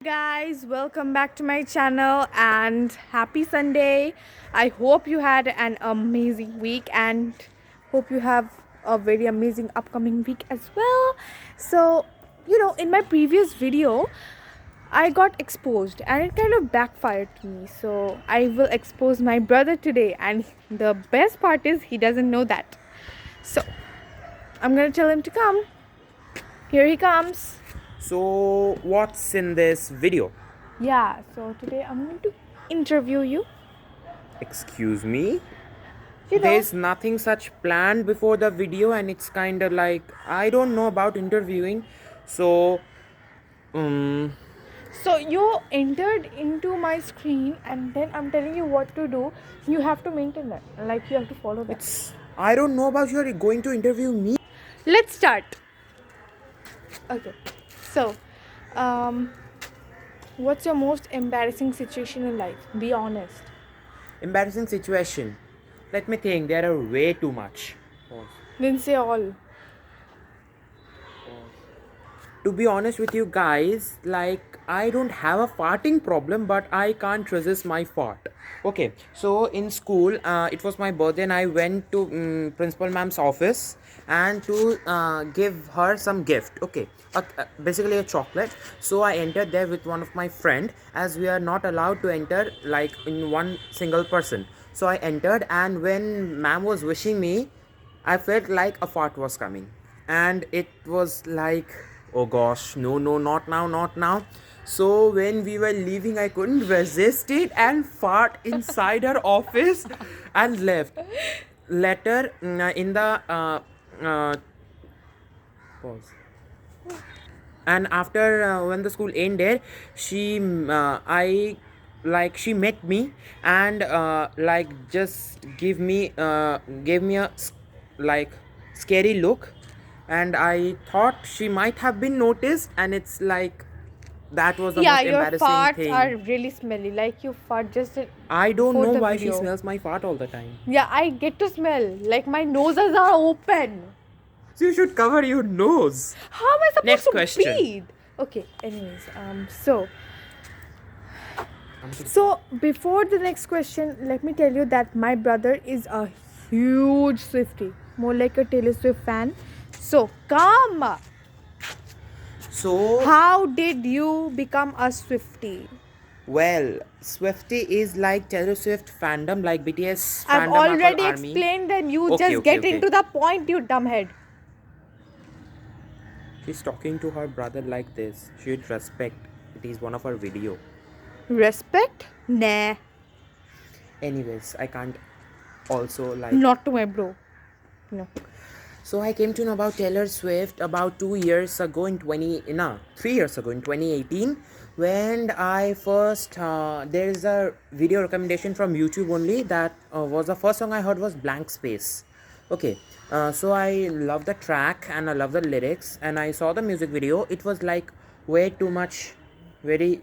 Guys, welcome back to my channel and happy Sunday. I hope you had an amazing week and hope you have a very amazing upcoming week as well. So, in my previous video I got exposed and it kind of backfired to me. So, I will expose my brother today, and the best part is he doesn't know that. So, I'm going to tell him to come. Here he comes. So, what's in this video? Yeah, so today I'm going to interview you. Excuse me? You know, There's nothing such planned before the video, and it's kind of like I don't know about interviewing. So, so you entered into my screen and then I'm telling you what to do. You have to maintain that. Like you have to follow that. I don't know about you. Are going to interview me? Let's start. Okay. So, what's your most embarrassing situation in life? Be honest. Embarrassing situation. Let me think. There are way too much. Pause. Then say all. To be honest with you guys, like I don't have a farting problem, but I can't resist my fart. Okay, so in school, it was my birthday, and I went to principal ma'am's office and to give her some gift. Okay, basically a chocolate. So I entered there with one of my friend, as we are not allowed to enter like in one single person. So I entered, and when ma'am was wishing me, I felt like a fart was coming, and it was like, oh gosh, no, not now, not now. So when we were leaving, I couldn't resist it and fart inside her office and left. Later, in the pause. And after when the school ended, she met me and just gave me a like scary look, and I thought she might have been noticed, and it's like that was the most Your embarrassing farts thing. are really smelly. Like you fart just I don't before know the why she video. smells my fart all the time. Yeah, I get to smell. Like my noses are open. So you should cover your nose. How am I supposed Next to question. breathe? Okay, anyways, so before the next question, let me tell you that my brother is a huge Swiftie, more like a Taylor Swift fan. So come, So how did you become a Swiftie? well, Swiftie is like Taylor Swift fandom, like BTS I've fandom of already our army. explained, then you Okay, just okay, get okay. into the point, you dumbhead. She's talking to her brother like this. She should respect. It is one of her video. Respect? Nah, Anyways, I can't also like. not to my bro. No. So I came to know about Taylor Swift about 2 years ago in 3 years ago in 2018, when I first there is a video recommendation from YouTube only that was the first song I heard was Blank Space. Okay, so I love the track and I love the lyrics, and I saw the music video. It was like way too much, very.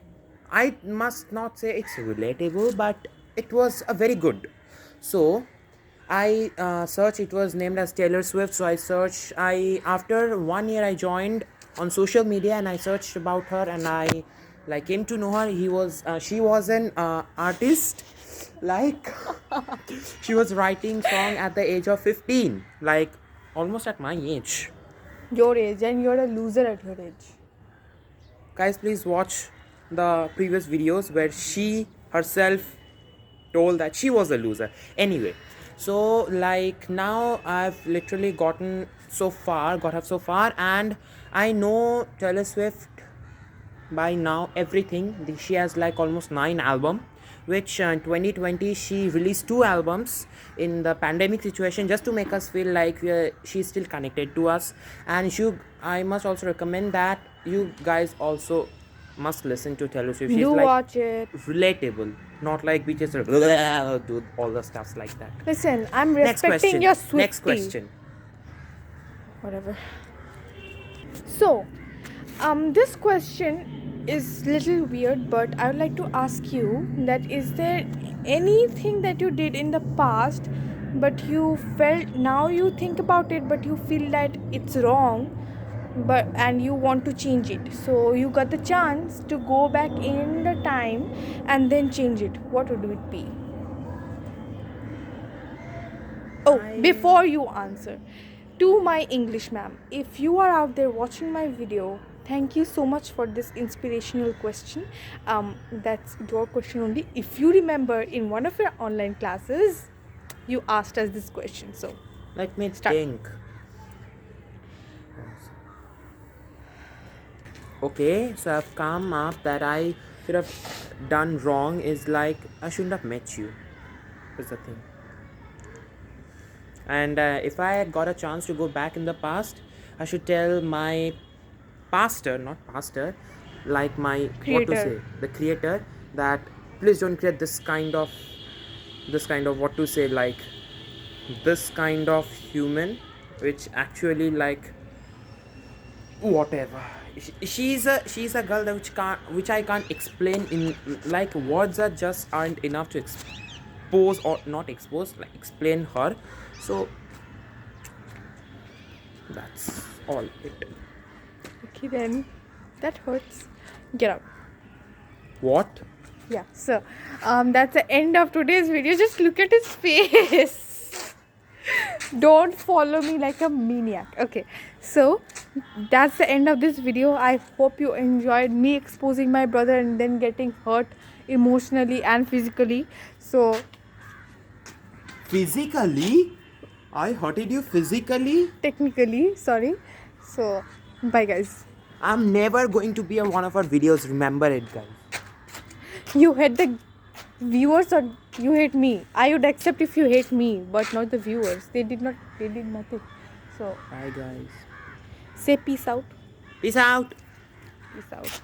I must not say it's relatable, but it was a very good. So I searched. It was named as Taylor Swift. So I searched. I after 1 year I joined on social media and I searched about her, and I like came to know her. She was an artist. Like she was writing song at the age of 15, like almost at my age. Your age, and you're a loser at your age. Guys, please watch the previous videos where she herself told that she was a loser. Anyway, so like now I've literally got up so far, and I know Taylor Swift by now everything. She has like almost 9 albums, which in 2020 she released 2 albums in the pandemic situation, just to make us feel like she's still connected to us. And I must also recommend that you guys also must listen to Taylor Swift. She's Do like watch it. relatable, not like we just do all the stuffs like that. Listen, I'm Next respecting question. your Swiftie. Next question. Whatever. So, this question is little weird, but I would like to ask you that is there anything that you did in the past, but you felt now you think about it, but you feel that it's wrong, but and you want to change it, so you got the chance to go back in the time and then change it, what would it be? Oh, before you answer, to my English ma'am, if you are out there watching my video, thank you so much for this inspirational question. That's your question only. If you remember, in one of your online classes you asked us this question, so Let me Start. think. Okay, so I've come up that I should have done wrong is like I shouldn't have met you. Is the thing. And if I had got a chance to go back in the past, I should tell my pastor, not pastor, like my what to Creator. say, the creator, that please don't create this kind of what to say, like this kind of human, which actually like whatever. She's a girl that which I can't explain in like words are just aren't enough to expose or not expose, like explain her. So that's all it. Okay, then that hurts. Get out. What? Yeah, so that's the end of today's video. Just look at his face. Don't follow me like a maniac. Okay, so that's the end of this video. I hope you enjoyed me exposing my brother and then getting hurt emotionally and physically. So Physically? I hurted you physically? technically, sorry. So bye guys. I'm never going to be on one of our videos, remember it, guys. You hate the viewers or you hate me? I would accept if you hate me, but not the viewers. They did nothing. So Bye, guys. say peace out. Peace out. Peace out.